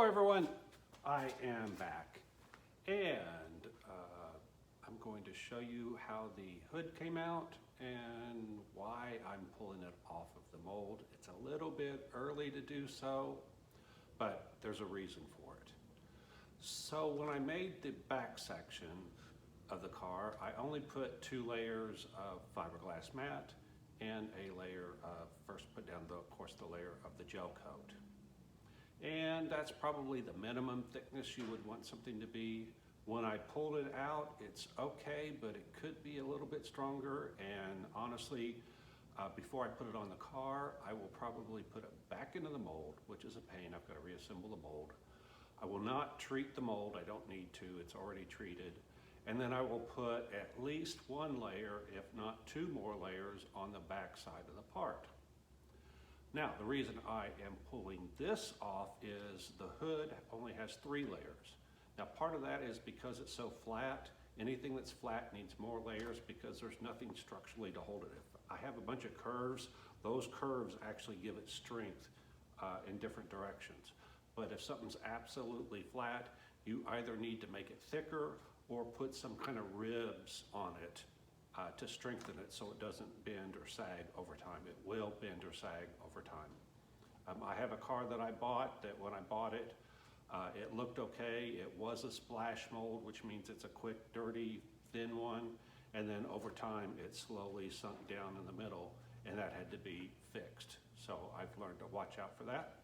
everyone, I am back and I'm going to show you how the hood came out and why I'm pulling it off of the mold. It's a little bit early to do so, but there's a reason for it. So when I made the back section of the car, I only put 2 layers of fiberglass mat and a layer of, first put down of course the layer of the gel coat. And that's probably the minimum thickness you would want something to be. When I pulled it out, it's okay, but it could be a little bit stronger. And honestly, before I put it on the car, I will probably put it back into the mold, which is a pain. I've got to reassemble the mold. I will not treat the mold. I don't need to. It's already treated. And then I will put at least 1 layer, if not 2 more layers, on the back side of the part. Now, the reason I am pulling this off is the hood only has 3 layers. Now, part of that is because it's so flat. Anything that's flat needs more layers because there's nothing structurally to hold it. If I have a bunch of curves, those curves actually give it strength in different directions. But if something's absolutely flat, you either need to make it thicker or put some kind of ribs on it to strengthen it so it doesn't bend or sag over time. It will bend or sag over time. I have a car that I bought that when I bought it, it looked okay. It was a splash mold, which means it's a quick, dirty, thin one. And then over time, it slowly sunk down in the middle, and that had to be fixed. So I've learned to watch out for that.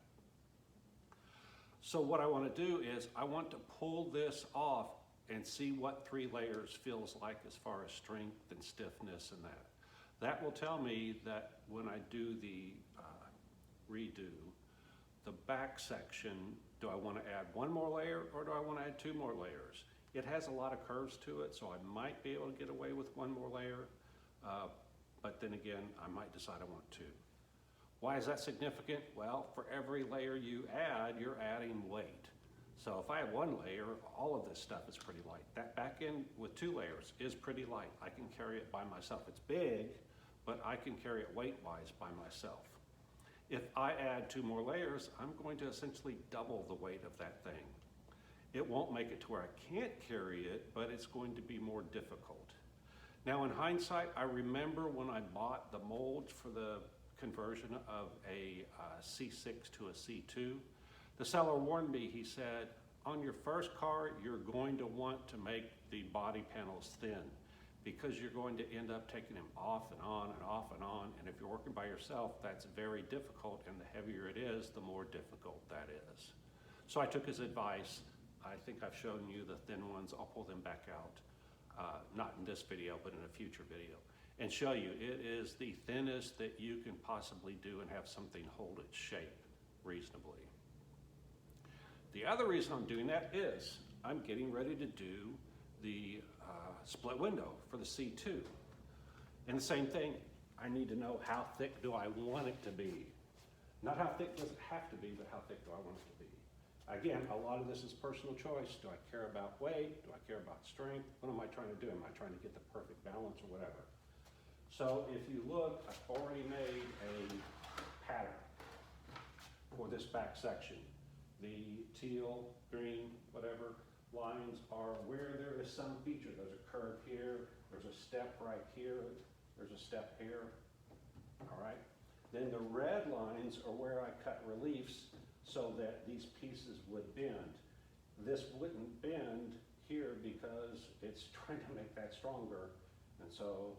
So what I want to do is I want to pull this off and see what 3 layers feels like as far as strength and stiffness and that. That will tell me that when I do the redo, the back section, do I want to add 1 more layer or do I want to add 2 more layers? It has a lot of curves to it, so I might be able to get away with 1 more layer, but then again, I might decide I want 2. Why is that significant? Well, for every layer you add, you're adding weight. So if I have 1 layer, all of this stuff is pretty light. That back end with 2 layers is pretty light. I can carry it by myself. It's big, but I can carry it weight-wise by myself. If I add 2 more layers, I'm going to essentially double the weight of that thing. It won't make it to where I can't carry it, but it's going to be more difficult. Now in hindsight, I remember when I bought the molds for the conversion of a C6 to a C2, the seller warned me. He said, on your first car, you're going to want to make the body panels thin because you're going to end up taking them off and on and off and on. And if you're working by yourself, that's very difficult. And the heavier it is, the more difficult that is. So I took his advice. I think I've shown you the thin ones. I'll pull them back out, not in this video, but in a future video, and show you it is the thinnest that you can possibly do and have something hold its shape reasonably. The other reason I'm doing that is I'm getting ready to do the split window for the C2. And the same thing, I need to know how thick do I want it to be. Not how thick does it have to be, but how thick do I want it to be. Again, a lot of this is personal choice. Do I care about weight? Do I care about strength? What am I trying to do? Am I trying to get the perfect balance or whatever? So if you look, I've already made a pattern for this back section. The teal, green, whatever lines are where there is some feature. There's a curve here, there's a step right here, there's a step here, all right? Then the red lines are where I cut reliefs so that these pieces would bend. This wouldn't bend here because it's trying to make that stronger. And so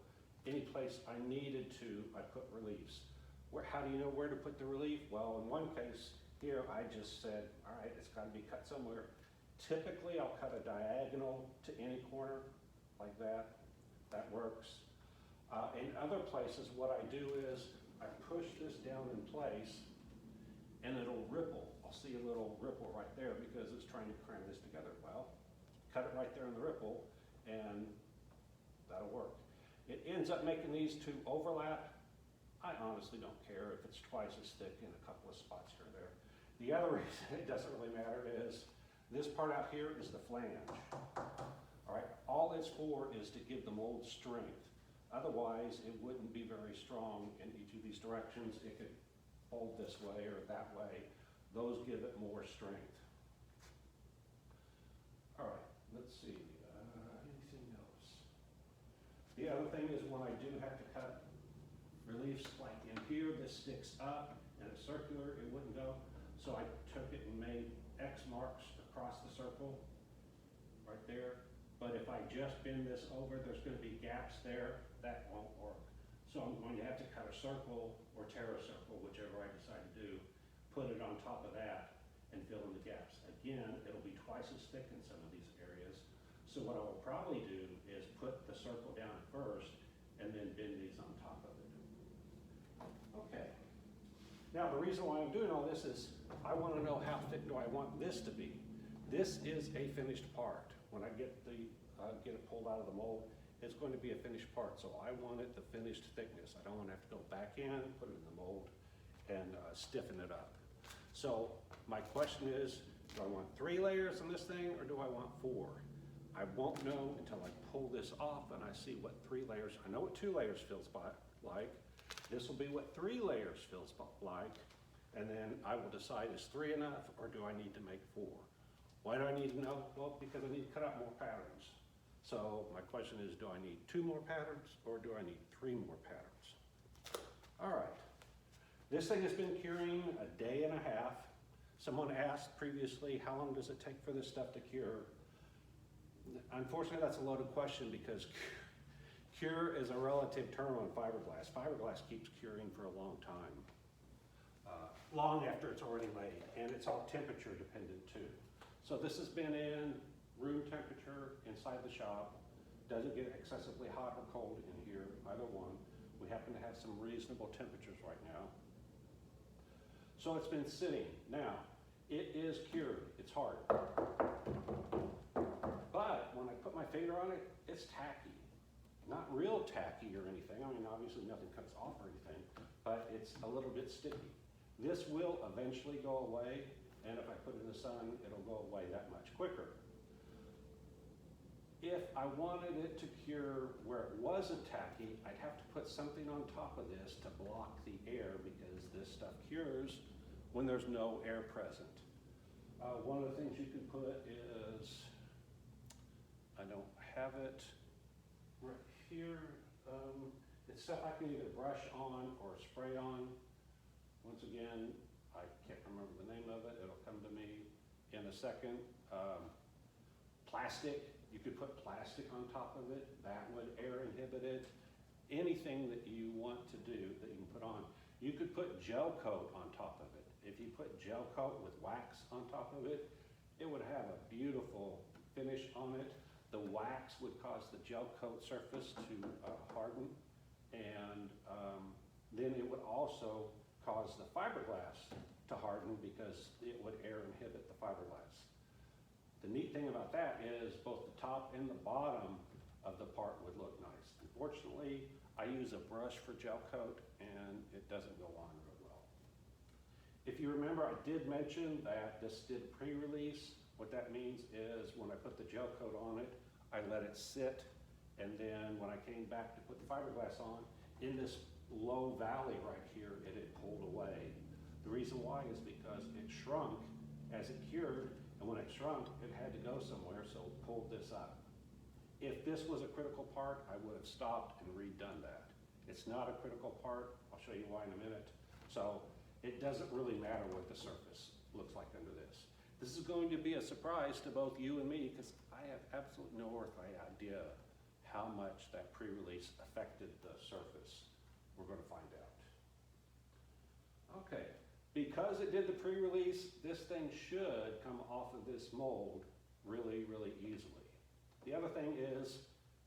any place I needed to, I put reliefs. How do you know where to put the relief? Well, in one case, here I just said, all right, it's got to be cut somewhere. Typically, I'll cut a diagonal to any corner like that. That works. In other places, what I do is I push this down in place and it'll ripple. I'll see a little ripple right there because it's trying to cram this together. Well, cut it right there in the ripple and that'll work. It ends up making these 2 overlap. I honestly don't care if it's twice as thick in a couple of spots here or there. The other reason it doesn't really matter is this part out here is the flange. All right, all it's for is to give the mold strength. Otherwise, it wouldn't be very strong in each of these directions. It could fold this way or that way. Those give it more strength. All right, let's see, anything else? The other thing is when I do have to cut reliefs, like in here, this sticks up and it's circular, it wouldn't go. So I took it and made X marks across the circle, right there. But if I just bend this over, there's gonna be gaps there, that won't work. So I'm going to have to cut a circle or tear a circle, whichever I decide to do, put it on top of that and fill in the gaps. Again, it'll be twice as thick in some of these areas. So what I will probably do is put the circle down first and then bend these on top of it. Okay. Now the reason why I'm doing all this is I want to know how thick do I want this to be. This is a finished part. When I get it pulled out of the mold, it's going to be a finished part. So I want it the finished thickness. I don't want to have to go back in, put it in the mold, and stiffen it up. So my question is, do I want 3 layers on this thing or do I want 4? I won't know until I pull this off and I see what 3 layers, I know what 2 layers feels like. This will be what 3 layers feels like. And then I will decide, is 3 enough or do I need to make 4? Why do I need to know? Well, because I need to cut out more patterns. So my question is, do I need 2 more patterns or do I need 3 more patterns? All right. This thing has been curing a day and a half. Someone asked previously, how long does it take for this stuff to cure? Unfortunately, that's a loaded question because cure is a relative term on fiberglass. Fiberglass keeps curing for a long time, long after it's already made, and it's all temperature dependent too. So this has been in room temperature inside the shop. Doesn't get excessively hot or cold in here, either one. We happen to have some reasonable temperatures right now. So it's been sitting. Now, it is cured, it's hard. But when I put my finger on it, it's tacky. Not real tacky or anything. I mean, obviously nothing comes off or anything, but it's a little bit sticky. This will eventually go away, and if I put it in the sun, it'll go away that much quicker. If I wanted it to cure where it wasn't tacky, I'd have to put something on top of this to block the air because this stuff cures when there's no air present. One of the things you can put is, I don't have it right here. It's stuff I can either brush on or spray on. Once again, I can't remember the name of it. It'll come to me in a second. Plastic, you could put plastic on top of it. That would air inhibit it. Anything that you want to do that you can put on. You could put gel coat on top of it. If you put gel coat with wax on top of it, it would have a beautiful finish on it. The wax would cause the gel coat surface to harden, and then it would also cause the fiberglass to harden because it would air inhibit the fiberglass. The neat thing about that is both the top and the bottom of the part would look nice. Unfortunately, I use a brush for gel coat and it doesn't go on real well. If you remember, I did mention that this did pre-release. What that means is when I put the gel coat on it, I let it sit, and then when I came back to put the fiberglass on, in this low valley right here, it had pulled away. The reason why is because it shrunk as it cured, and when it shrunk, it had to go somewhere, so it pulled this up. If this was a critical part, I would have stopped and redone that. It's not a critical part. I'll show you why in a minute. So it doesn't really matter what the surface looks like under this. This is going to be a surprise to both you and me because I have absolutely no earthly idea how much that pre-release affected the surface. We're going to find out. Okay, because it did the pre-release, this thing should come off of this mold really, really easily. The other thing is,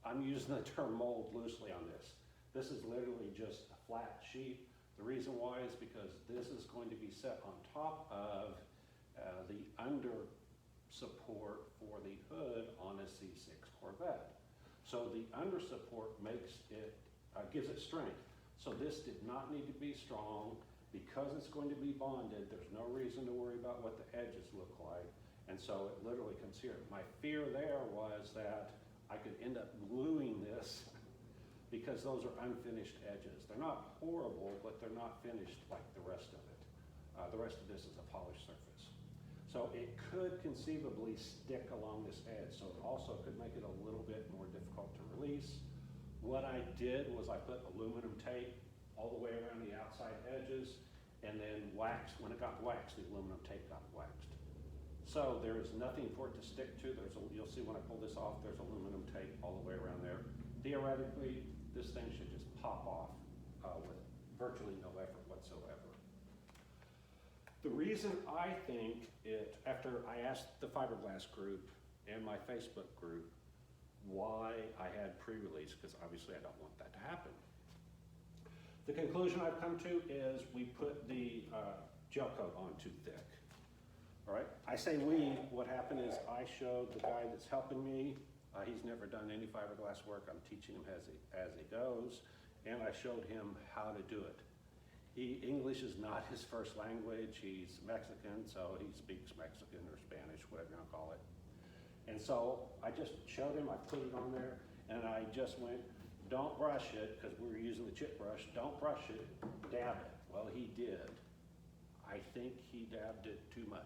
I'm using the term mold loosely on this. This is literally just a flat sheet. The reason why is because this is going to be set on top of the under support for the hood on a C6 Corvette. So the under support makes it, gives it strength. So this did not need to be strong. Because it's going to be bonded, there's no reason to worry about what the edges look like. And so it literally comes here. My fear there was that I could end up gluing this because those are unfinished edges. They're not horrible, but they're not finished like the rest of it. The rest of this is a polished surface. So it could conceivably stick along this edge, so it also could make it a little bit more difficult to release. What I did was I put aluminum tape all the way around the outside edges, and then waxed. When it got waxed, the aluminum tape got waxed. So there is nothing for it to stick to. You'll see when I pull this off, there's aluminum tape all the way around there. Theoretically, this thing should just pop off with virtually no effort whatsoever. The reason I think after I asked the fiberglass group and my Facebook group why I had pre-release, because obviously I don't want that to happen. The conclusion I've come to is we put the gel coat on too thick. All right, I say we, what happened is I showed the guy that's helping me, he's never done any fiberglass work, I'm teaching him as he goes, and I showed him how to do it. English is not his first language, he's Mexican, so he speaks Mexican or Spanish, whatever you want to call it. And so I just showed him, I put it on there, and I just went, don't brush it, because we were using the chip brush, don't brush it, dab it. Well, he did. I think he dabbed it too much.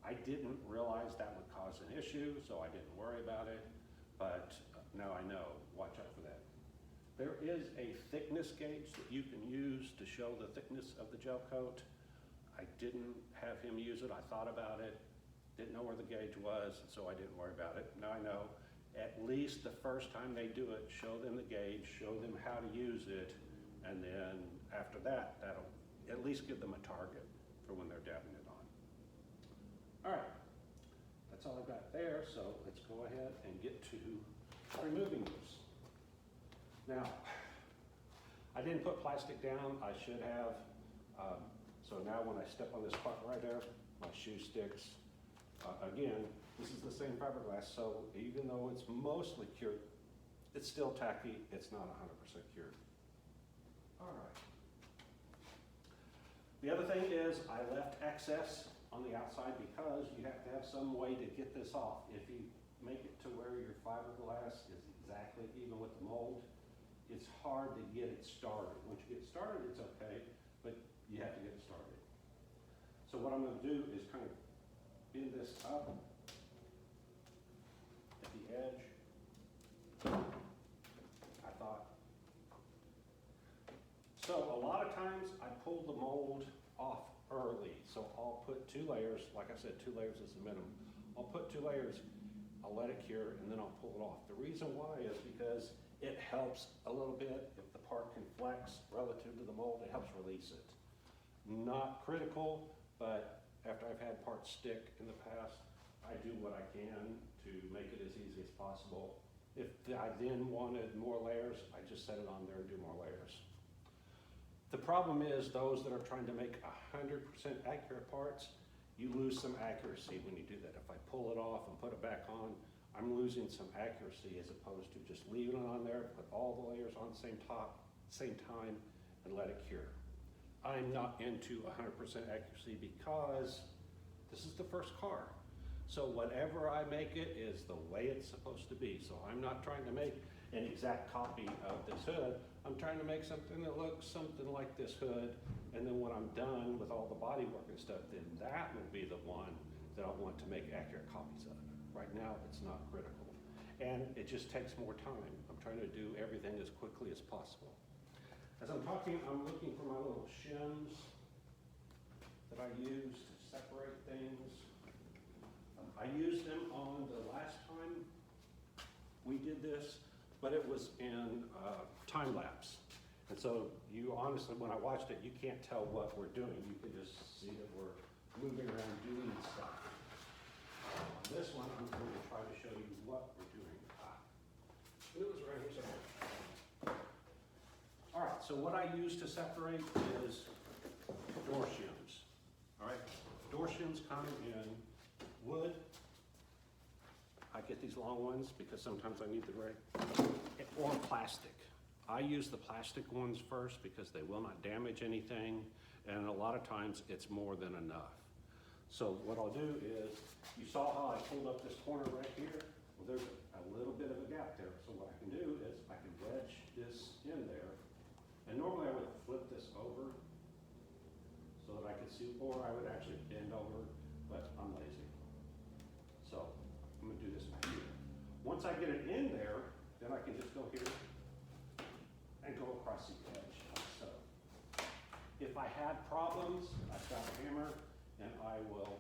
I didn't realize that would cause an issue, so I didn't worry about it, but now I know, watch out for that. There is a thickness gauge that you can use to show the thickness of the gel coat. I didn't have him use it, I thought about it, didn't know where the gauge was, so I didn't worry about it. Now I know, at least the first time they do it, show them the gauge, show them how to use it, and then after that, that'll at least give them a target for when they're dabbing it on. All right, that's all I've got there, so let's go ahead and get to removing this. Now, I didn't put plastic down, I should have. So now when I step on this part right there, my shoe sticks. Again, this is the same fiberglass, so even though it's mostly cured, it's still tacky, it's not 100% cured. All right. The other thing is I left excess on the outside because you have to have some way to get this off. If you make it to where your fiberglass is exactly even with the mold, it's hard to get it started. Once you get started, it's okay, but you have to get it started. So what I'm going to do is kind of bend this up at the edge. I thought. So a lot of times I pull the mold off early. So I'll put 2 layers, like I said, 2 layers is the minimum. I'll put 2 layers, I'll let it cure, and then I'll pull it off. The reason why is because it helps a little bit. If the part can flex relative to the mold, it helps release it. Not critical, but after I've had parts stick in the past, I do what I can to make it as easy as possible. If I then wanted more layers, I just set it on there and do more layers. The problem is those that are trying to make 100% accurate parts, you lose some accuracy when you do that. If I pull it off and put it back on, I'm losing some accuracy as opposed to just leaving it on there, put all the layers on the same time, and let it cure. I'm not into 100% accuracy because this is the first car. So whatever I make it is the way it's supposed to be. So I'm not trying to make an exact copy of this hood. I'm trying to make something that looks something like this hood, and then when I'm done with all the body work and stuff, then that will be the one that I want to make accurate copies of. Right now, it's not critical. And it just takes more time. I'm trying to do everything as quickly as possible. As I'm talking, I'm looking for my little shims that I use to separate things. I used them on the last time we did this, but it was in time lapse. And so you honestly, when I watched it, you can't tell what we're doing. You can just see that we're moving around doing stuff. This one, I'm going to try to show you what we're doing. It was right here somewhere. All right, so what I use to separate is door shims. All right, door shims come in wood. I get these long ones because sometimes I need the right, or plastic. I use the plastic ones first because they will not damage anything, and a lot of times it's more than enough. So what I'll do is, you saw how I pulled up this corner right here? Well, there's a little bit of a gap there. So what I can do is I can wedge this in there, and normally I would flip this over so that I could could see, or I would actually bend over, but I'm lazy. So I'm gonna do this back here. Once I get it in there, then I can just go here and go across the edge like so. If I have problems, I've got a hammer and I will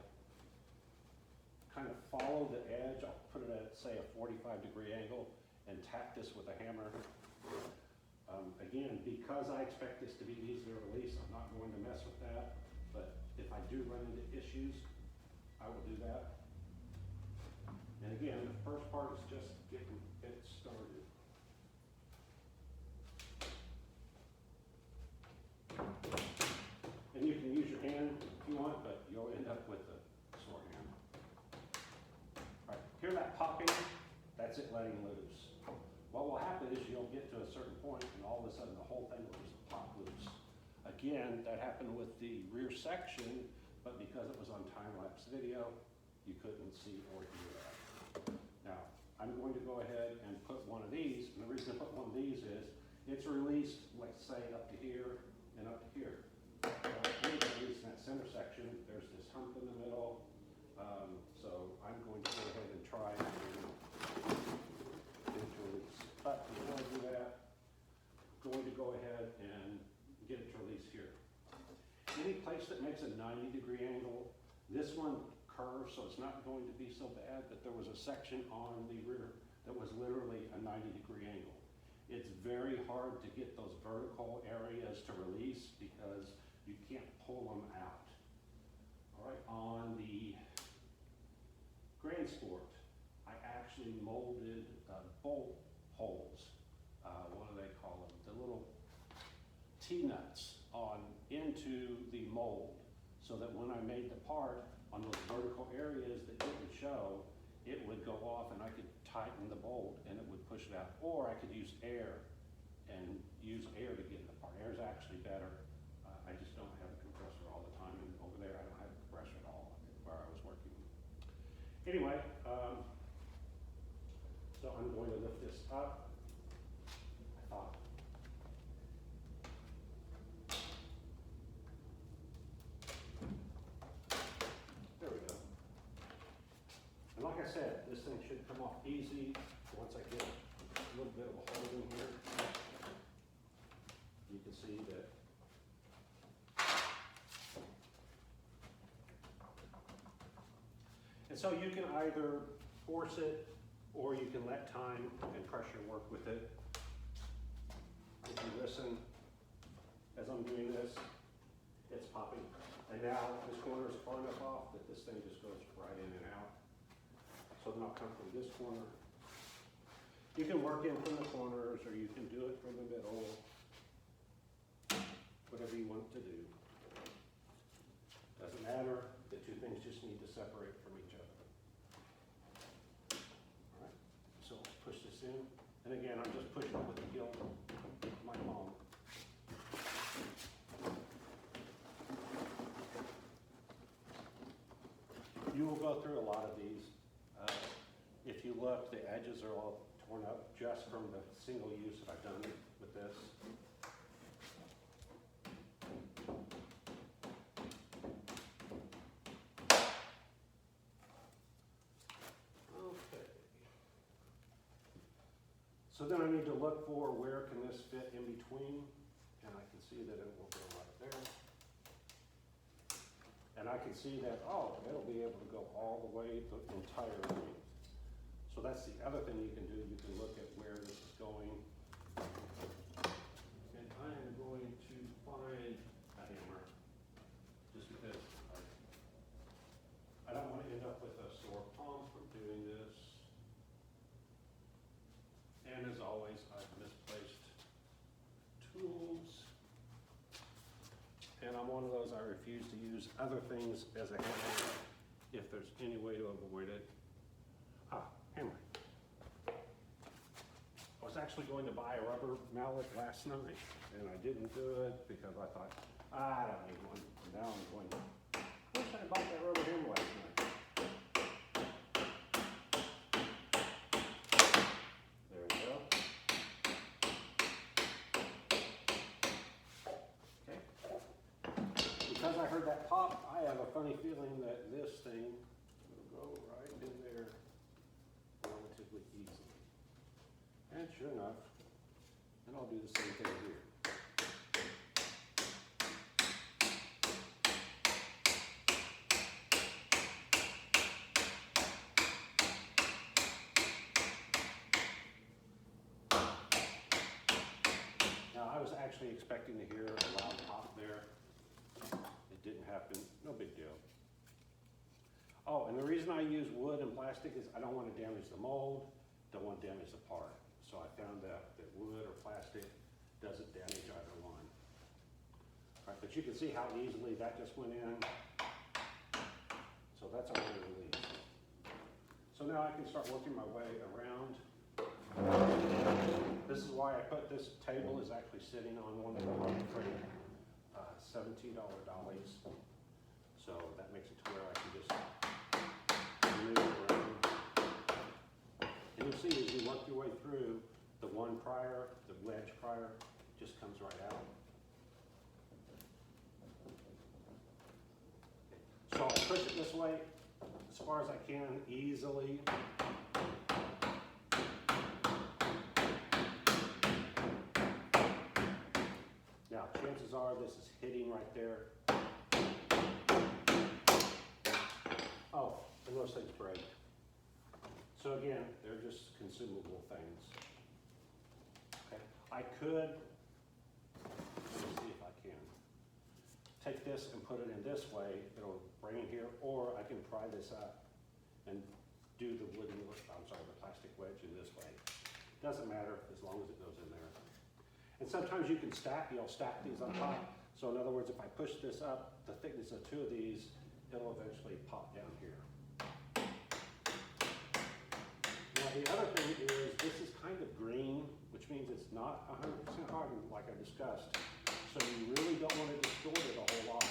kind of follow the edge. I'll put it at, say, a 45-degree angle and tap this with a hammer. Again, because I expect this to be easy to release, I'm not going to mess with that. But if I do run into issues, I will do that. And again, the first part is just getting it started. And you can use your hand if you want, but you'll end up with a sore hand. All right, hear that popping? That's it letting loose. What will happen is you'll get to a certain point and all of a sudden the whole thing will just pop loose. Again, that happened with the rear section, but because it was on time-lapse video, you couldn't see or hear that. Now, I'm going to go ahead and put one of these, and the reason I put one of these is it's released, let's say, up to here and up to here. Released in that center section, there's this hump in the middle, so I'm going to go ahead and try to release. But before I do that, I'm going to go ahead and get it to release here. Any place that makes a 90-degree angle, this one curves, so it's not going to be so bad, but there was a section on the rear that was literally a 90-degree angle. It's very hard to get those vertical areas to release because you can't pull them out. All right, on the Grand Sport, I actually molded bolt holes. What do they call them? The little T-nuts on into the mold, so that when I made the part on those vertical areas that didn't show, it would go off and I could tighten the bolt and it would push it out. Or I could use air and use air to get it apart. Air is actually better. I just don't have a compressor all the time, and over there I don't have a compressor at all where I was working. Anyway, so I'm going to lift this up. I thought. There we go. And like I said, this thing should come off easy once I get a little bit of a hole in here. You can see that. And so you can either force it or you can let time and pressure work with it. If you listen, as I'm doing this, it's popping. And now this corner is far enough off that this thing just goes right in and out. So then I'll come from this corner. You can work in from the corners or you can do it from the middle. Whatever you want to do. Doesn't matter, the two things just need to separate from each other. All right, so I'll push this in. And again, I'm just pushing it with the heel of my palm. You will go through a lot of these. If you look, the edges are all torn up just from the single use that I've done with this. Okay. So then I need to look for where can this fit in between, and I can see that it will go right there. And I can see that, oh, it'll be able to go all the way the entire length. So that's the other thing you can do. You can look at where this is going. And I am going to find a hammer, just because I don't want to end up with a sore palm from doing this. And as always, I've misplaced tools. And I'm one of those, I refuse to use other things as a hammer if there's any way to avoid it. Hammer. I was actually going to buy a rubber mallet last night, and I didn't do it because I thought, I don't need one. And now I'm going, I wish I bought that rubber hammer last night. There we go. Okay. Because I heard that pop, I have a funny feeling that this thing will go right in there relatively easily. And sure enough, and I'll do the same thing here. Now, I was actually expecting to hear a loud pop there. It didn't happen, no big deal. Oh, and the reason I use wood and plastic is I don't want to damage the mold, don't want to damage the part. So I found out that wood or plastic doesn't damage either one. All right, but you can see how easily that just went in. So that's already released. So now I can start working my way around. This is why I put this table is actually sitting on one of the frame $17 dollies. So that makes it to where I can just move around. And you'll see as you work your way through, the one prior, the wedge prior, just comes right out. So I'll push it this way as far as I can easily. Now, chances are this is hitting right there. Oh, and those things break. So again, they're just consumable things. Okay, I could, let me see if I can, take this and put it in this way, it'll bring it here, or I can pry this up and do the wooden, the plastic wedge in this way. Doesn't matter as long as it goes in there. And sometimes you can stack, you'll stack these on top. So in other words, if I push this up, the thickness of two of these, it'll eventually pop down here. Now the other thing is this is kind of green, which means it's not 100% hardened like I discussed. So you really don't want to distort it a whole lot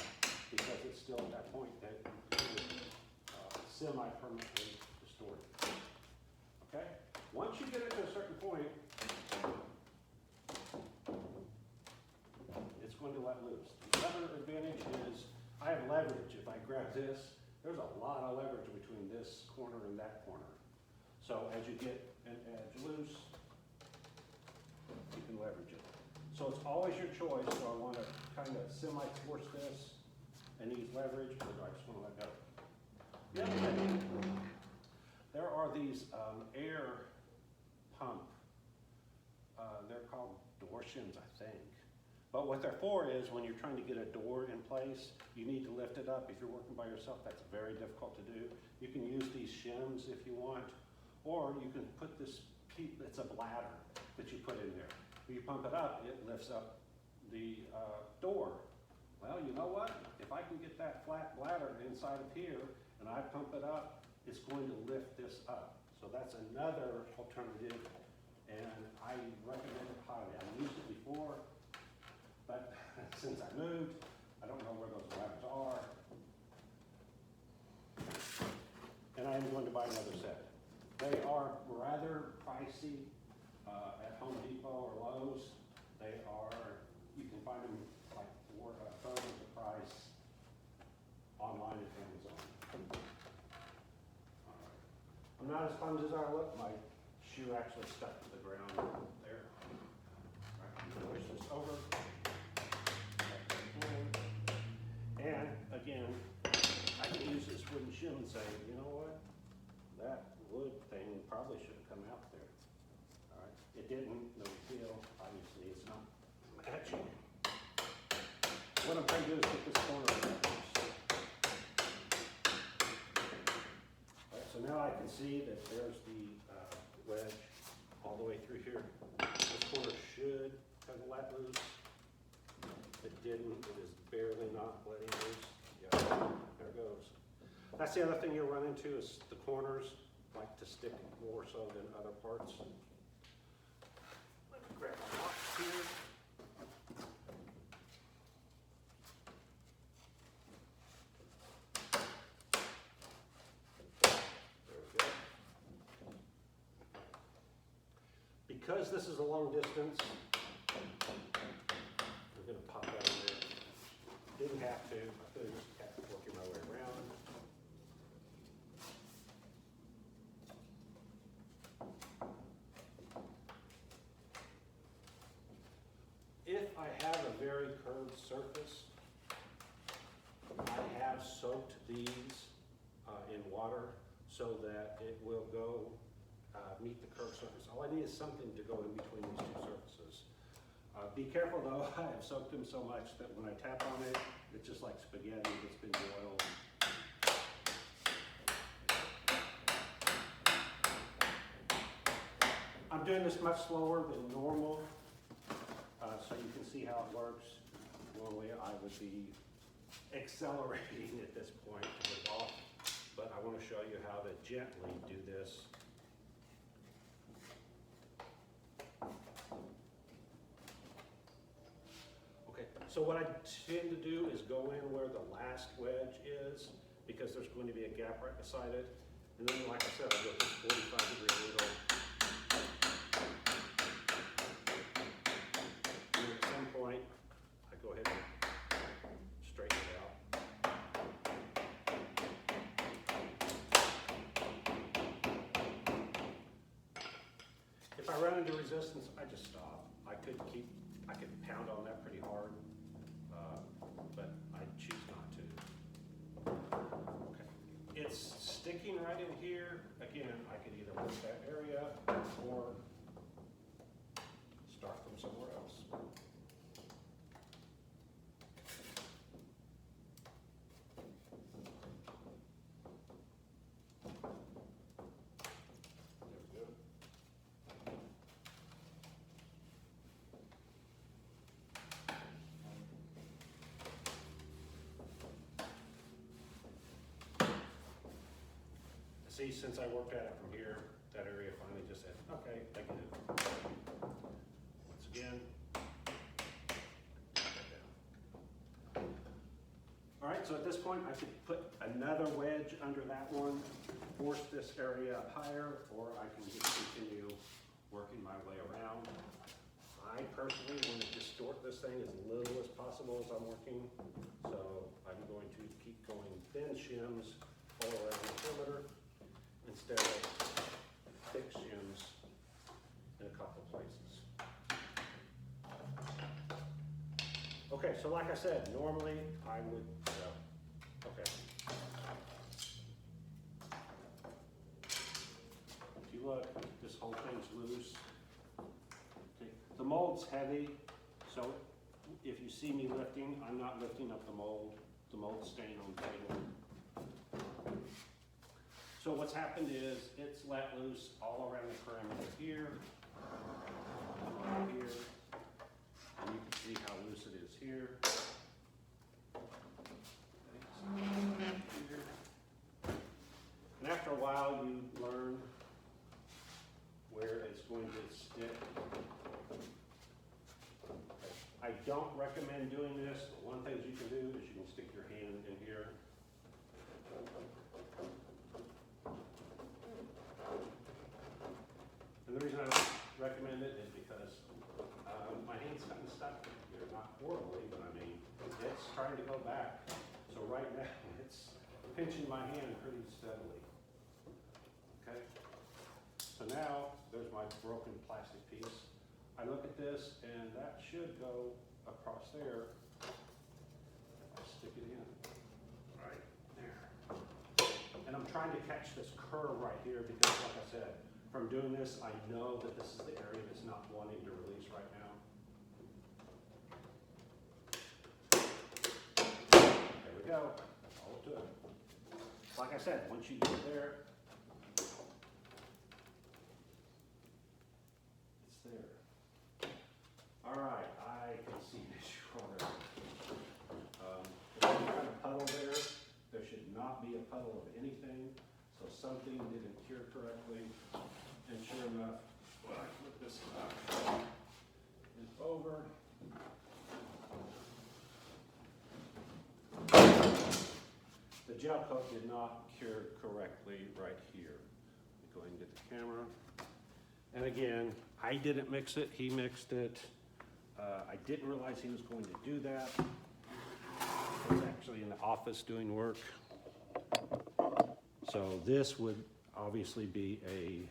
because it's still at that point that it's semi-permanently distorted. Okay? Once you get it to a certain point, it's going to let loose. The other advantage is I have leverage. If I grab this, there's a lot of leverage between this corner and that corner. So as you get an edge loose, you can leverage it. So it's always your choice. Do I want to kind of semi-force this and use leverage, or do I just want to let go? The other thing, there are these air pump, they're called door shims, I think. But what they're for is when you're trying to get a door in place, you need to lift it up. If you're working by yourself, that's very difficult to do. You can use these shims if you want, or you can put this, it's a bladder that you put in there. When you pump it up, it lifts up the door. Well, you know what? If I can get that flat bladder inside of here and I pump it up, it's going to lift this up. So that's another alternative, and I recommend it highly. I've used it before, but since I moved, I don't know where those ladders are. And I am going to buy another set. They are rather pricey at Home Depot or Lowe's. They are, you can find them like for a third of the price online at Amazon. All right. I'm not as clumsy as I look. My shoe actually stuck to the ground there. All right, I'm gonna push this over. And again, I can use this wooden shim and say, you know what? That wood thing probably should have come out there. All right, it didn't, no big deal. Obviously, it's not matching. What I'm trying to do is get this corner loose. All right, so now I can see that there's the wedge all the way through here. This corner should have let loose. It didn't, it is barely not letting loose. Yeah, there it goes. That's the other thing you'll run into is the corners like to stick more so than other parts. Let me grab my box here. There we go. Because this is a long distance, we're going to pop that in there. Didn't have to, I could water so that it will go meet the curved surface. All I need is something to go in between these two surfaces. Be careful though, I have soaked them so much that when I tap on it, it's just like spaghetti that's been boiled. I'm doing this much slower than normal, so you can see how it works. Normally I would be accelerating at this point to get off, but I want to show you how to gently do this. Okay, so what I tend to do is go in where the last wedge is, because there's going to be a gap right beside it. And then, like I said, I go to 45-degree needle. And at some point, I go ahead and straighten it out. If I run into resistance, I just stop. I could pound on that pretty hard, but I choose not to. Okay, it's sticking right in here. Again, I could either work that area or start from somewhere else. There we go. See, since I worked at it from here, that area finally just said, okay, I get it. Once again, back down. All right, so at this point, I could put another wedge under that one, force this area up higher, or I can just continue working my way around. I personally want to distort this thing as little as possible as I'm working, so I'm going to keep going thin shims all around the perimeter, instead of thick shims in a couple places. Okay, so like I said, normally I would, okay. If you look, this whole thing's loose. Okay. The mold's heavy, so if you see me lifting, I'm not lifting up the mold. The mold's staying on the table. So what's happened is it's let loose all around the perimeter here, here, and you can see how loose it is here. And after a while, you learn where it's going to stick. I don't recommend doing this, but one thing you can do is you can stick your hand in here. And the reason I don't recommend it is because my hand's kind of stuck here, not horribly, but I mean, it's trying to go back. So right now, it's pinching my hand pretty steadily. Okay? So now, there's my broken plastic piece. I look at this, and that should go across there. I'll stick it in right there. And I'm trying to catch this curve right here because, like I said, from doing this, I know that this is the area that's not wanting to release right now. There we go. That's all it took. Like I said, once you get there, it's there. All right, I can see an issue already. There's some kind of puddle there. There should not be a puddle of anything, so something didn't cure correctly. And sure enough, when I flip this up and over, the gel coat did not cure correctly right here. Let me go ahead and get the camera. And again, I didn't mix it, he mixed it. I didn't realize he was going to do that. I was actually in the office doing work. So this would obviously be a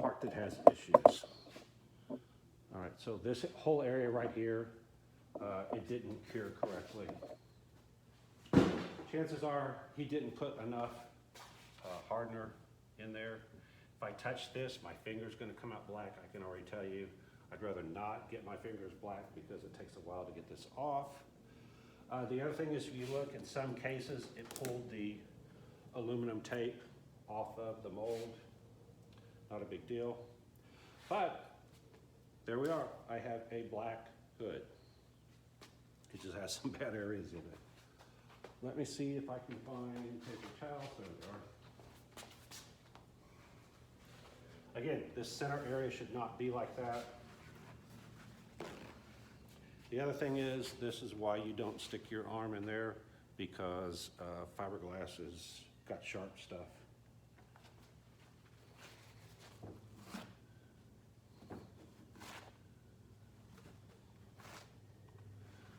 part that has issues. All right, so this whole area right here, it didn't cure correctly. chances are he didn't put enough hardener in there. If I touch this, my finger's gonna come out black. I can already tell you. I'd rather not get my fingers black because it takes a while to get this off. The other thing is, if you look, in some cases, it pulled the aluminum tape off of the mold. Not a big deal. But there we are. I have a black hood. It just has some bad areas in it. Let me see if I can find paper towels. There we are. Again, this center area should not be like that. The other thing is, this is why you don't stick your arm in there, because fiberglass has got sharp stuff.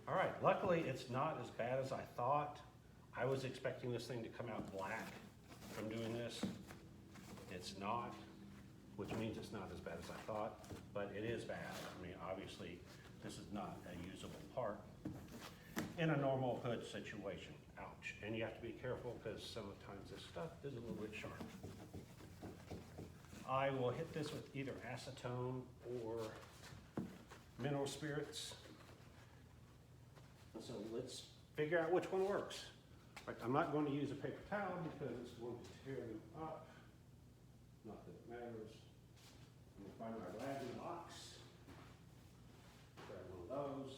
All right, luckily it's not as bad as I thought. I was expecting this thing to come out black from doing this. It's not, which means it's not as bad as I thought, but it is bad. I mean, obviously, this is not a usable part in a normal hood situation. Ouch. And you have to be careful because sometimes this stuff is a little bit sharp. I will hit this with either acetone or mineral spirits. So let's figure out which one works. Right, I'm not going to use a paper towel because it's going to tear them up. Not that it matters. I'm going to find my rag in the box. Grab one of those.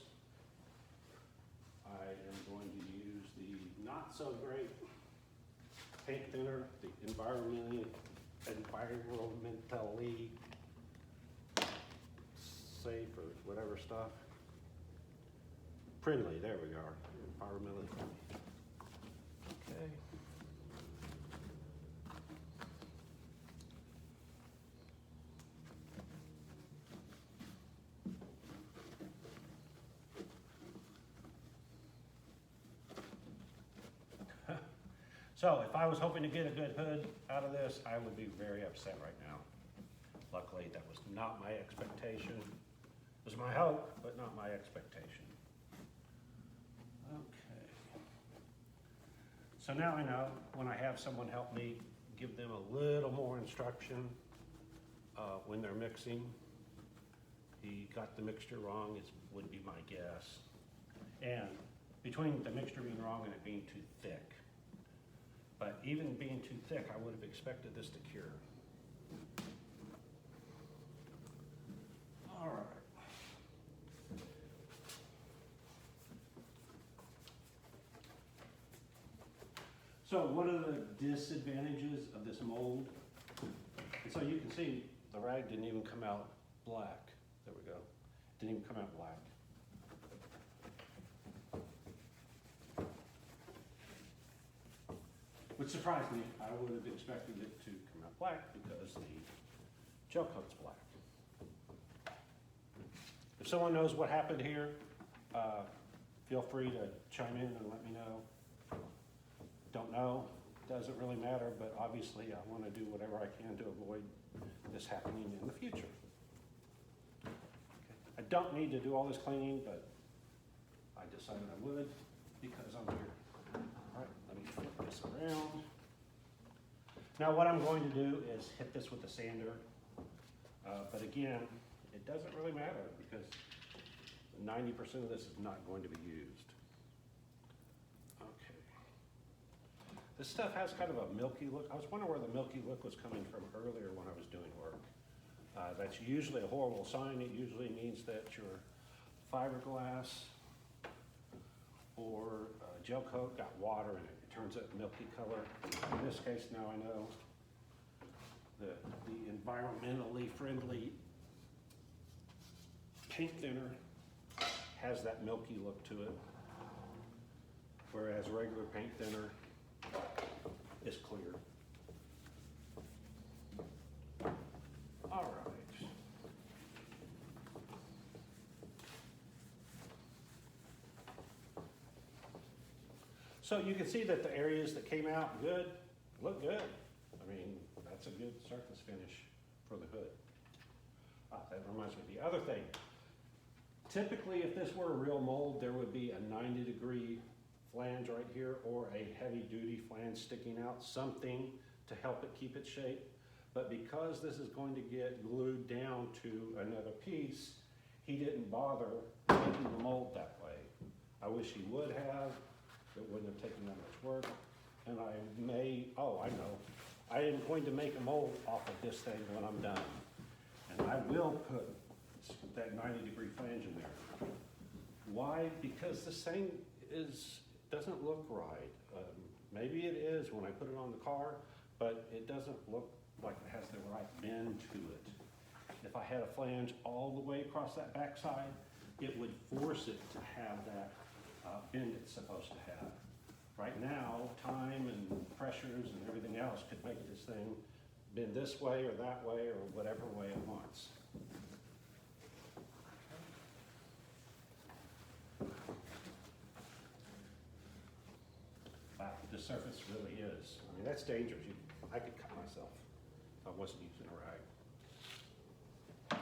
I am going to use the not so great paint thinner, the environmentally safe or whatever stuff. Friendly, there we are, environmentally friendly. Okay. So if I was hoping to get a good hood out of this, I would be very upset right now. Luckily, that was not my expectation. It was my hope, but not my expectation. Okay. So now I know when I have someone help me, give them a little more instruction when they're mixing. He got the mixture wrong, would be my guess. And between the mixture being wrong and it being too thick. But even being too thick, I would have expected this to cure. All right. So what are the disadvantages of this mold? And so you can see the rag didn't even come out black. There we go. Didn't even come out black. Which surprised me. I would have expected it to come out black because the gel coat's black. If someone knows what happened here, feel free to chime in and let me know. Don't know, doesn't really matter, but obviously I want to do whatever I can to avoid this happening in the future. Okay. I don't need to do all this cleaning, but I decided I would because I'm here. All right, let me flip this around. Now what I'm going to do is hit this with a sander, but again, it doesn't really matter because 90% of this is not going to be used. Okay. This stuff has kind of a milky look. I was wondering where the milky look was coming from earlier when I was doing work. That's usually a horrible sign. It usually means that your fiberglass or gel coat got water in it. It turns out milky color. In this case, now I know the environmentally friendly paint thinner has that milky look to it, whereas regular paint thinner is clear. All right. So you can see that the areas that came out good, look good. I mean, that's a good surface finish for the hood. That reminds me of the other thing. Typically, if this were a real mold, there would be a 90-degree flange right here or a heavy duty flange sticking out, something to help it keep its shape. But because this is going to get glued down to another piece, he didn't bother making the mold that way. I wish he would have. It wouldn't have taken that much work. And I know. I am going to make a mold off of this thing when I'm done. And I will put that 90-degree flange in there. Why? Because this thing doesn't look right. Maybe it is when I put it on the car, but it doesn't look like it has the right bend to it. If I had a flange all the way across that backside, it would force it to have that bend it's supposed to have. Right now, time and pressures and everything else could make this thing bend this way or that way or whatever way it wants. Wow, the surface really is. I mean, that's dangerous. I could cut myself if I wasn't using a rag.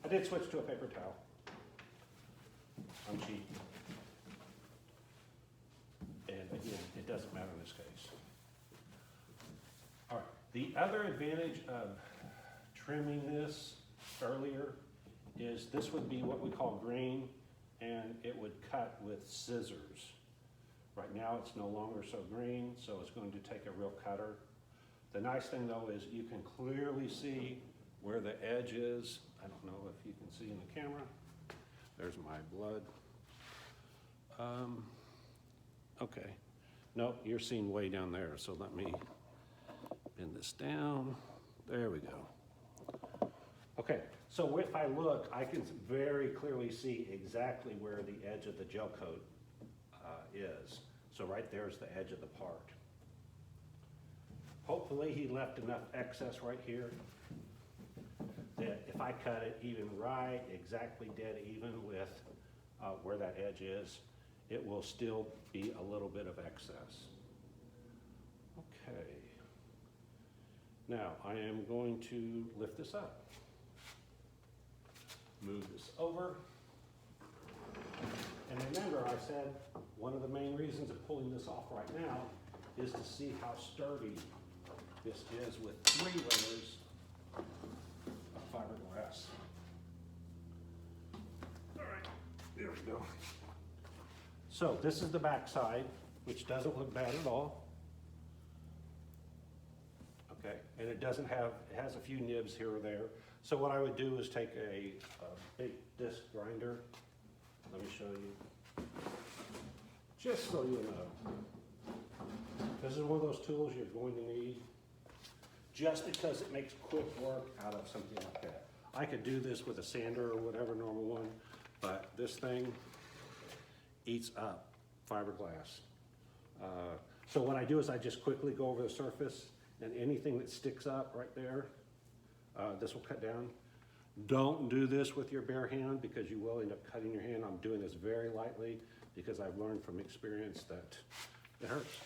I did switch to a paper towel. I'm cheap. And again, it doesn't matter in this case. All right, the other advantage of trimming this earlier is this would be what we call green, and it would cut with scissors. Right now it's no longer so green, so it's going to take a real cutter. The nice thing though is you can clearly see where the edge is. I don't know if you can see in the camera. There's my blood. Okay, no, you're seeing way down there, so let me bend this down. There we go. Okay, so if I look, I can very clearly see exactly where the edge of the gel coat is. So right there's the edge of the part. Hopefully he left enough excess right here that if I cut it even right, exactly dead even with where that edge is, it will still be a little bit of excess. Okay. Now I am going to lift this up. Move this over. And remember, I said one of the main reasons of pulling this off right now is to see how sturdy this is with 3 layers of fiberglass. All right, there we go. So this is the back side, which doesn't look bad at all. Okay, and it has a few nibs here or there. So what I would do is take a big disc grinder. Let me show you, just so you know. This is one of those tools you're going to need just because it makes quick work out of something like that. I could do this with a sander or whatever normal one, but this thing eats up fiberglass. So what I do is I just quickly go over the surface, and anything that sticks up right there, this will cut down. Don't do this with your bare hand because you will end up cutting your hand. I'm doing this very lightly because I've learned from experience that it hurts.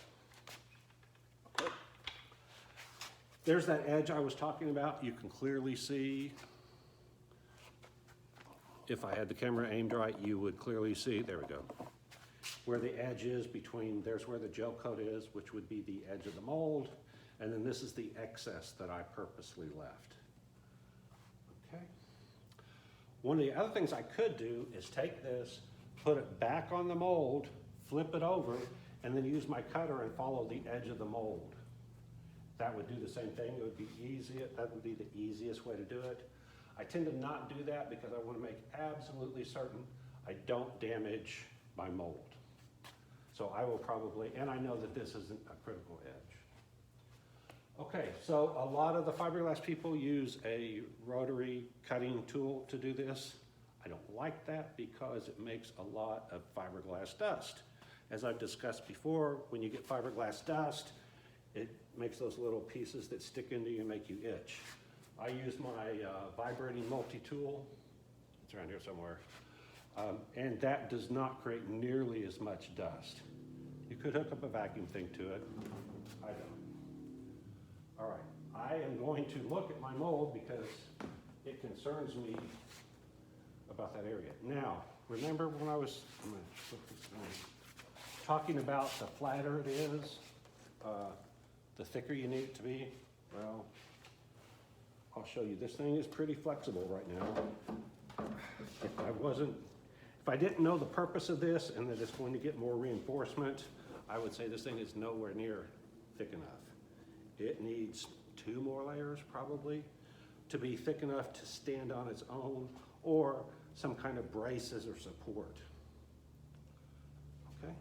Okay. There's that edge I was talking about. You can clearly see. If I had the camera aimed right, you would clearly see, there we go, where the edge is between, there's where the gel coat is, which would be the edge of the mold, and then this is the excess that I purposely left. Okay. One of the other things I could do is take this, put it back on the mold, flip it over, and then use my cutter and follow the edge of the mold. That would do the same thing. It would be easy. That would be the easiest way to do it. I tend to not do that because I want to make absolutely certain I don't damage my mold. So I will probably, and I know that this isn't a critical edge. Okay, so a lot of the fiberglass people use a rotary cutting tool to do this. I don't like that because it makes a lot of fiberglass dust. As I've discussed before, when you get fiberglass dust, it makes those little pieces that stick into you and make you itch. I use my vibrating multi-tool. It's around here somewhere. And that does not create nearly as much dust. You could hook up a vacuum thing to it. I don't. All right, I am going to look at my mold because it concerns me about that area. Now, remember when I was talking about the flatter it is, the thicker you need it to be. Well, I'll show you. This thing is pretty flexible right now. If I didn't know the purpose of this and that it's going to get more reinforcement, I would say this thing is nowhere near thick enough. It needs 2 more layers probably to be thick enough to stand on its own, or some kind of braces or support. Okay.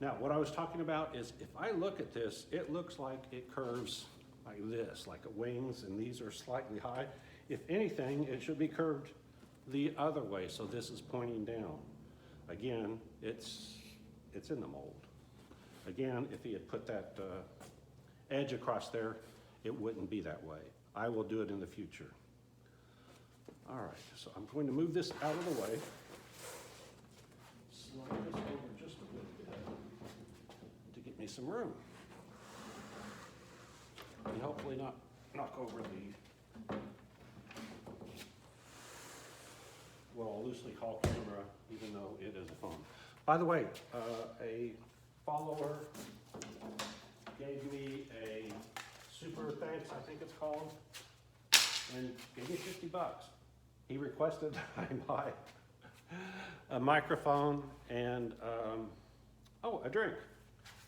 Now, what I was talking about is if I look at this, it looks like it curves like this, like a wings, and these are slightly high. If anything, it should be curved the other way, so this is pointing down. Again, it's in the mold. Again, if he had put that edge across there, it wouldn't be that way. I will do it in the future. All right, so I'm going to move this out of the way. Slide this over just a little bit to get me some room. And hopefully not knock over the, what I'll loosely call camera, even though it is a phone. By the way, a follower gave me a super thanks, I think it's called, and gave me $50. He requested that I buy a microphone and, a drink.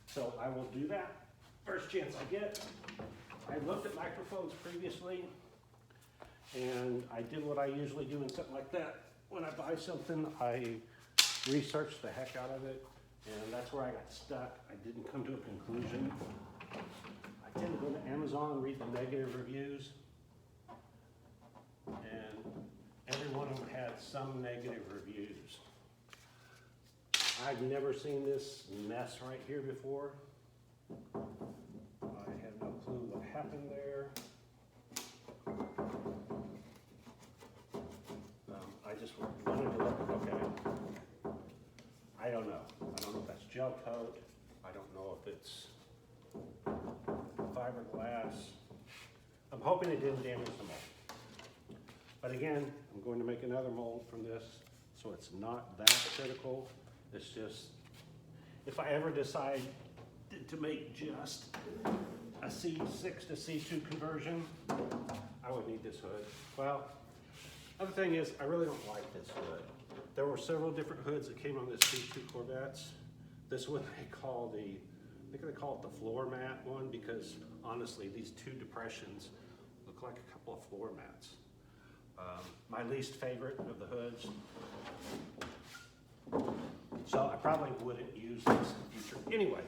So I will do that first chance I get. I looked at microphones previously, and I did what I usually do in something like that. When I buy something, I research the heck out of it, and that's where I got stuck. I didn't come to a conclusion. I tend to go to Amazon, read the negative reviews, and every one of them had some negative reviews. I've never seen this mess right here before. I have no clue what happened there. I just wanted to look, okay. I don't know. I don't know if that's gel coat. I don't know if it's fiberglass. I'm hoping it didn't damage the mold. But again, I'm going to make another mold from this, so it's not that critical. It's just, if I ever decide to make just a C6 to C2 conversion, I would need this hood. Well, other thing is, I really don't like this hood. There were several different hoods that came on this C2 Corvettes. This one they call I think they call it the floor mat one, because honestly, these 2 depressions look like a couple of floor mats. My least favorite of the hoods. So I probably wouldn't use this in the future. Anyway,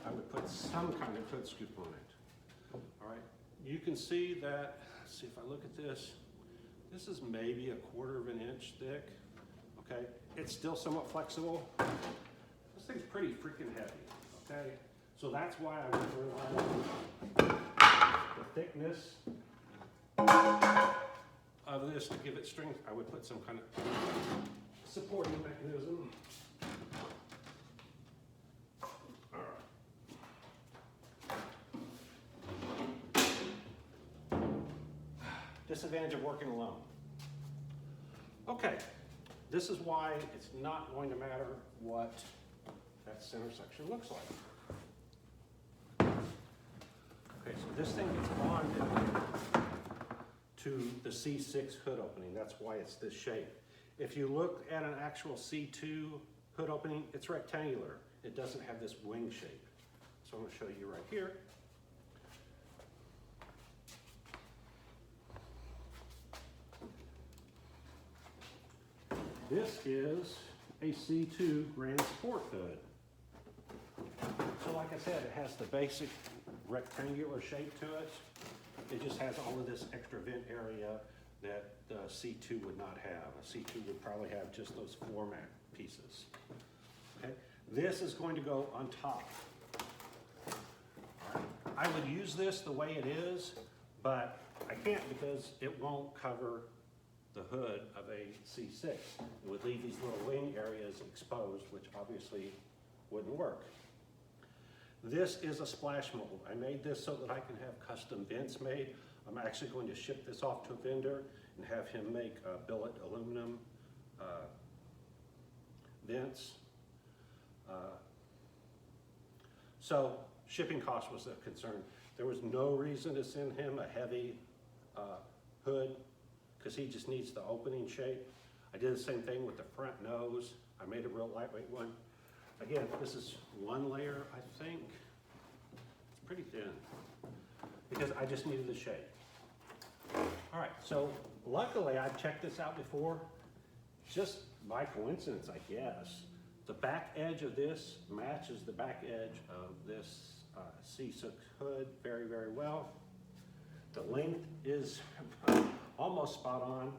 I would put some kind of hood scoop on it. All right, you can see that, let's see if I look at this. This is maybe 1/4 of an inch thick, okay? It's still somewhat flexible. This thing's pretty freaking heavy, okay? So that's why I would rely on the thickness of this to give it strength. I would put some kind of supporting mechanism. All right. Disadvantage of working alone. Okay, this is why it's not going to matter what that center section looks like. Okay, so this thing gets bonded to the C6 hood opening. That's why it's this shape. If you look at an actual C2 hood opening, it's rectangular. It doesn't have this wing shape. So I'm going to show you right here. This is a C2 Grand Sport hood. So like I said, it has the basic rectangular shape to it. It just has all of this extra vent area that the C2 would not have. A C2 would probably have just those floor mat pieces. Okay, this is going to go on top. All right. I would use this the way it is, but I can't because it won't cover the hood of a C6. It would leave these little wing areas exposed, which obviously wouldn't work. This is a splash mold. I made this so that I can have custom vents made. I'm actually going to ship this off to a vendor and have him make billet aluminum vents. So shipping cost was a concern. There was no reason to send him a heavy hood because he just needs the opening shape. I did the same thing with the front nose. I made a real lightweight one. Again, this is one layer, I think. It's pretty thin because I just needed the shape. All right, so luckily I've checked this out before, just by coincidence, I guess. The back edge of this matches the back edge of this C6 hood very, very well. The length is almost spot on.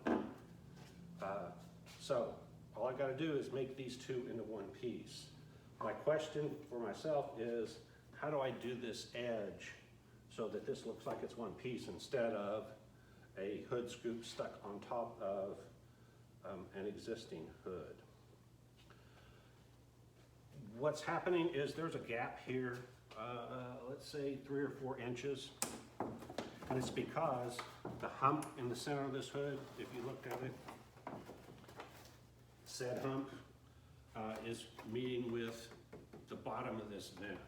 So all I gotta do is make these two into one piece. My question for myself is, how do I do this edge so that this looks like it's one piece instead of a hood scoop stuck on top of an existing hood? What's happening is there's a gap here, let's say 3 or 4 inches, and it's because the hump in the center of this hood, if you looked at it, said hump is meeting with the bottom of this vent.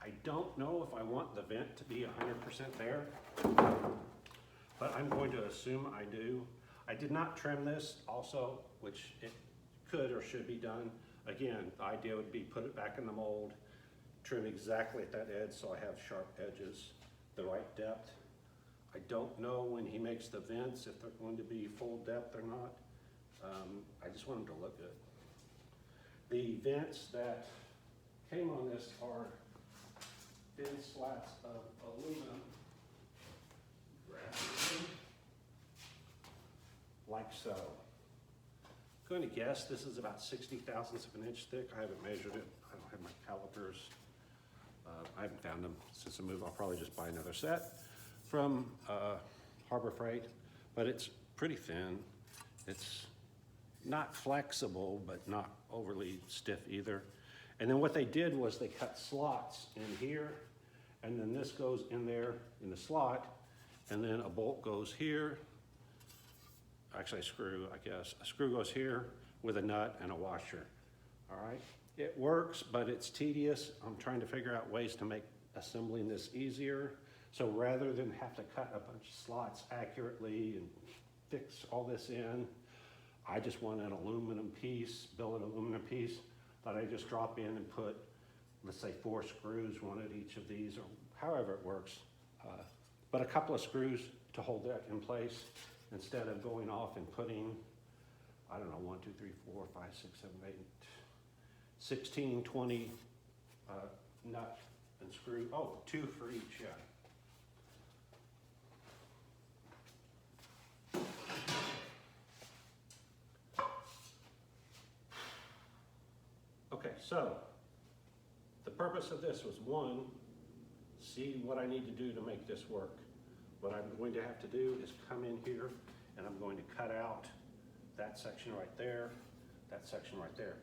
I don't know if I want the vent to be 100% there, but I'm going to assume I do. I did not trim this also, which it could or should be done. Again, the idea would be put it back in the mold, trim exactly at that edge so I have sharp edges, the right depth. I don't know when he makes the vents if they're going to be full depth or not. I just want them to look good. The vents that came on this are thin slats of aluminum, like so. I'm going to guess this is about 60 thousandths of an inch thick. I haven't measured it. I don't have my calipers. I haven't found them since the move. I'll probably just buy another set from Harbor Freight, but it's pretty thin. It's not flexible, but not overly stiff either. And then what they did was they cut slots in here, and then this goes in there in the slot, and then a bolt goes here. Actually, a screw, I guess. A screw goes here with a nut and a washer. All right, it works, but it's tedious. I'm trying to figure out ways to make assembling this easier. So rather than have to cut a bunch of slots accurately and fix all this in, I just want an aluminum piece, build an aluminum piece that I just drop in and put, let's say 4 screws, one at each of these, or however it works. But a couple of screws to hold that in place instead of going off and putting, I don't know, 1, 2, 3, 4, 5, 6, 7, 8, 16, 20 nut and screw. Oh, 2 for each, yeah. Okay, so the purpose of this was, one, see what I need to do to make this work. What I'm going to have to do is come in here and I'm going to cut out that section right there, that section right there.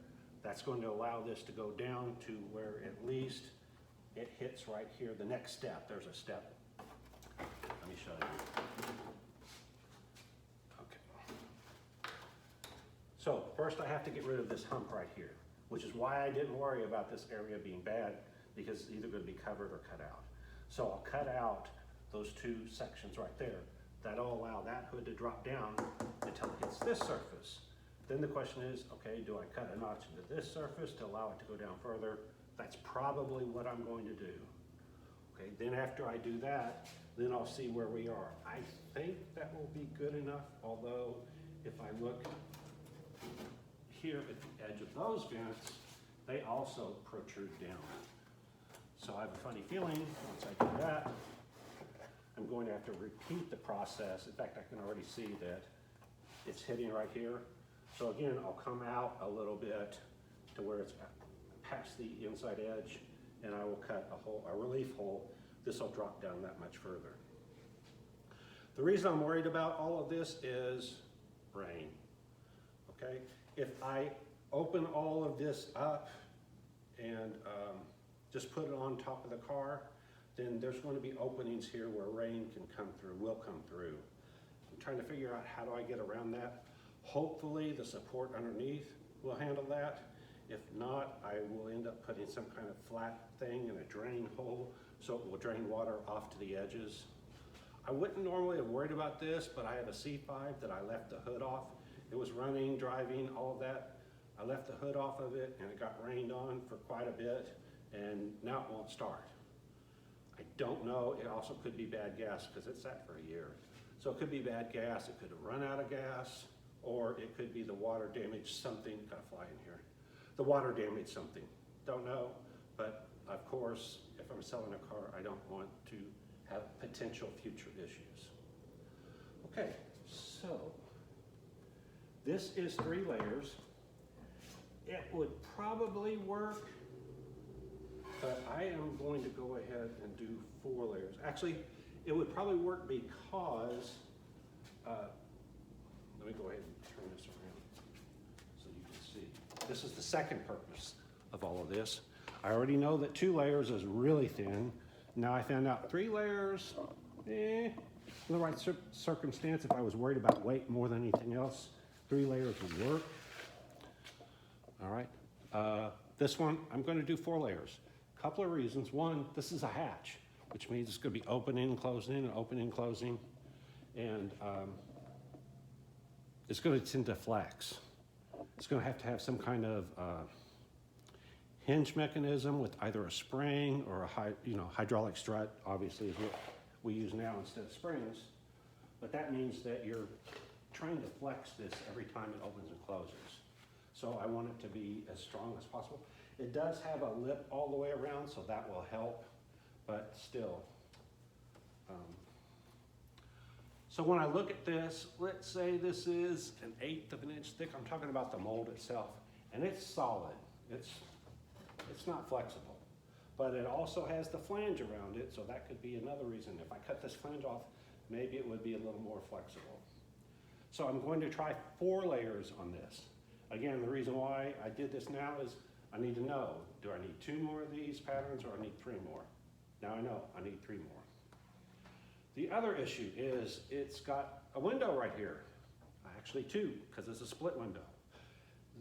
That's going to allow this to go down to where at least it hits right here. The next step, there's a step. Let me show you. Okay. So first I have to get rid of this hump right here, which is why I didn't worry about this area being bad, because it's either going to be covered or cut out. So I'll cut out those 2 sections right there. That'll allow that hood to drop down until it hits this surface. Then the question is, okay, do I cut a notch into this surface to allow it to go down further? That's probably what I'm going to do. Okay, then after I do that, then I'll see where we are. I think that will be good enough, although if I look here at the edge of those vents, they also protrude down. So I have a funny feeling once I do that, I'm going to have to repeat the process. In fact, I can already see that it's hitting right here. So again, I'll come out a little bit to where it's past the inside edge, and I will cut a hole, a relief hole. This will drop down that much further. The reason I'm worried about all of this is rain, okay? If I open all of this up and just put it on top of the car, then there's going to be openings here where rain can come through, will come through. I'm trying to figure out how do I get around that. Hopefully the support underneath will handle that. If not, I will end up putting some kind of flat thing in a drain hole so it will drain water off to the edges. I wouldn't normally have worried about this, but I have a C5 that I left the hood off. It was running, driving, all of that. I left the hood off of it and it got rained on for quite a bit, and now it won't start. I don't know, it also could be bad gas because it sat for a year. So it could be bad gas, it could have run out of gas, or it could be the water damaged something. Got a fly in here. The water damaged something, don't know, but of course, if I'm selling a car, I don't want to have potential future issues. Okay, so this is 3 layers. It would probably work, but I am going to go ahead and do 4 layers. Actually, it would probably work because, let me go ahead and turn this around so you can see. This is the second purpose of all of this. I already know that 2 layers is really thin. Now I found out 3 layers, in the right circumstance, if I was worried about weight more than anything else, 3 layers would work. All right, this one, I'm going to do 4 layers. Couple of reasons. One, this is a hatch, which means it's going to be opening and closing and opening and closing, and it's going to tend to flex. It's going to have some kind of hinge mechanism with either a spring or a hydraulic strut, obviously is what we use now instead of springs. But that means that you're trying to flex this every time it opens and closes. So I want it to be as strong as possible. It does have a lip all the way around, so that will help, but still. So when I look at this, let's say this is 1/8 of an inch thick. I'm talking about the mold itself, and it's solid. It's not flexible, but it also has the flange around it, so that could be another reason. If I cut this flange off, maybe it would be a little more flexible. So I'm going to try 4 layers on this. Again, the reason why I did this now is I need to know, do I need 2 more of these patterns or I need 3 more? Now I know I need 3 more. The other issue is it's got a window right here. Actually 2, because it's a split window.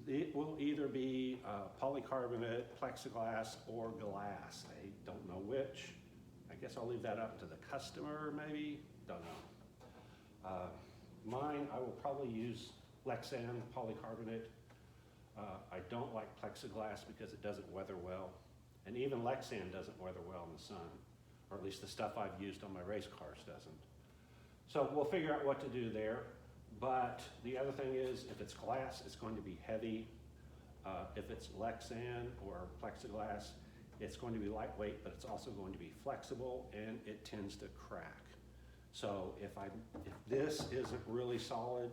It will either be polycarbonate, plexiglass, or glass. I don't know which. I guess I'll leave that up to the customer, maybe. Don't know. Mine, I will probably use Lexan polycarbonate. I don't like plexiglass because it doesn't weather well. And even Lexan doesn't weather well in the sun, or at least the stuff I've used on my race cars doesn't. So we'll figure out what to do there. But the other thing is, if it's glass, it's going to be heavy. If it's Lexan or plexiglass, it's going to be lightweight, but it's also going to be flexible, and it tends to crack. So if this isn't really solid,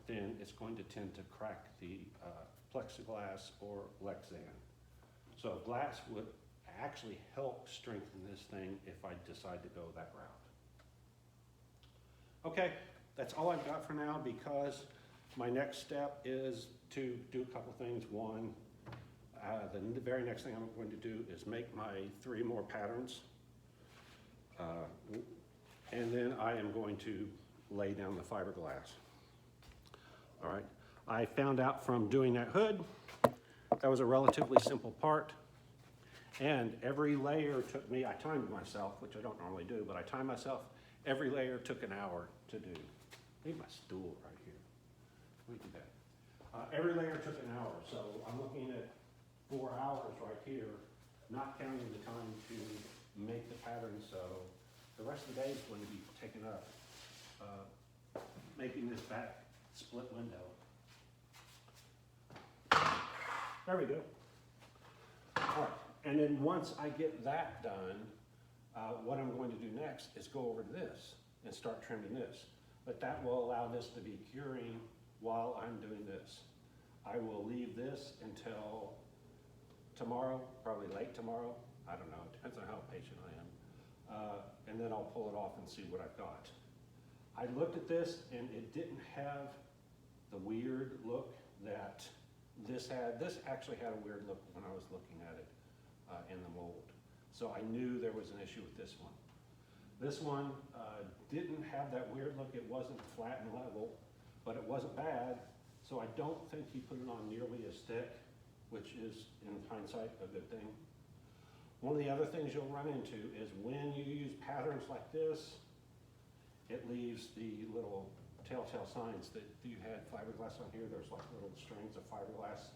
then it's going to tend to crack the plexiglass or Lexan. So glass would actually help strengthen this thing if I decide to go that route. Okay, that's all I've got for now, because my next step is to do a couple things. One, the very next thing I'm going to do is make my 3 more patterns. And then I am going to lay down the fiberglass. All right, I found out from doing that hood, that was a relatively simple part. And every layer took me, I timed myself, which I don't normally do, but I timed myself. Every layer took an hour to do. I need my stool right here. Let me do that. Every layer took an hour, so I'm looking at 4 hours right here, not counting the time to make the pattern, so the rest of the day is going to be taken up making this back split window. There we go. All right, and then once I get that done, what I'm going to do next is go over to this and start trimming this. But that will allow this to be curing while I'm doing this. I will leave this until tomorrow, probably late tomorrow. I don't know, it depends on how patient I am. And then I'll pull it off and see what I've got. I looked at this and it didn't have the weird look that this had. This actually had a weird look when I was looking at it in the mold. So I knew there was an issue with this one. This one didn't have that weird look. It wasn't flat and level, but it wasn't bad. So I don't think he put it on nearly as thick which is in hindsight a good thing. One of the other things you'll run into is when you use patterns like this, it leaves the little telltale signs that you had fiberglass on here. There's like little strings of fiberglass.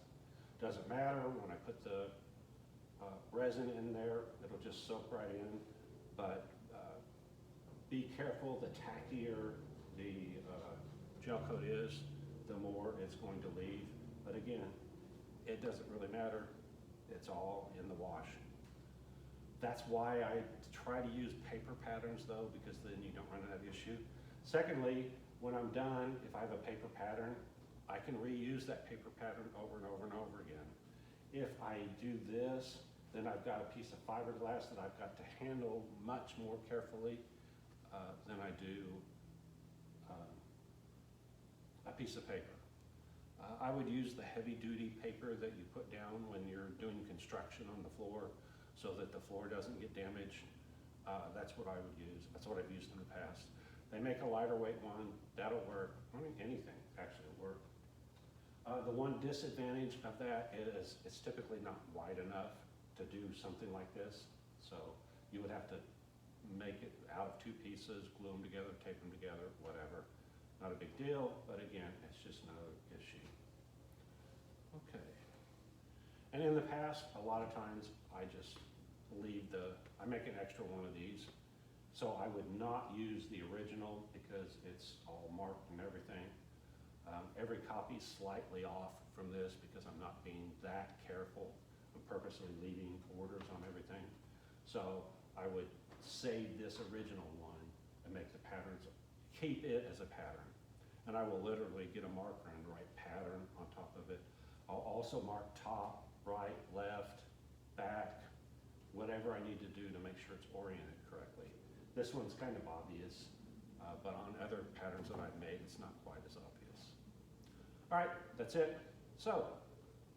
Doesn't matter, when I put the resin in there, it'll just soak right in. But be careful, the tackier the gel coat is, the more it's going to leave. But again, it doesn't really matter. It's all in the wash. That's why I try to use paper patterns though, because then you don't run that issue. Secondly, when I'm done, if I have a paper pattern, I can reuse that paper pattern over and over and over again. If I do this, then I've got a piece of fiberglass that I've got to handle much more carefully than I do a piece of paper. I would use the heavy-duty paper that you put down when you're doing construction on the floor so that the floor doesn't get damaged. That's what I would use. That's what I've used in the past. They make a lighter weight one. That'll work. I mean, anything actually will work. The one disadvantage of that is it's typically not wide enough to do something like this. So you would have to make it out of two pieces, glue them together, tape them together, whatever. Not a big deal, but again, it's just another issue. Okay. And in the past, a lot of times I just leave I make an extra one of these. So I would not use the original because it's all marked and everything. Every copy is slightly off from this because I'm not being that careful. I'm purposely leaving borders on everything. So I would save this original one and make the patterns, keep it as a pattern. And I will literally get a marker and write pattern on top of it. I'll also mark top, right, left, back, whatever I need to do to make sure it's oriented correctly. This one's kind of obvious, but on other patterns that I've made, it's not quite as obvious. All right, that's it. So,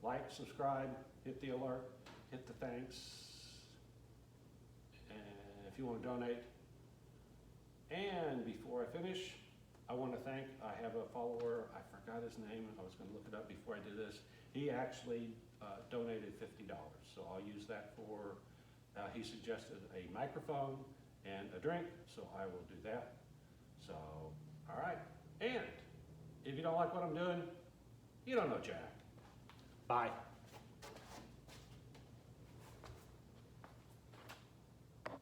like, subscribe, hit the alert, hit the thanks, and if you want to donate. And before I finish, I want to thank, I have a follower, I forgot his name, I was going to look it up before I did this. He actually donated $50, so I'll use that for, he suggested a microphone and a drink, so I will do that. So, all right. And if you don't like what I'm doing, you don't know Jack. Bye.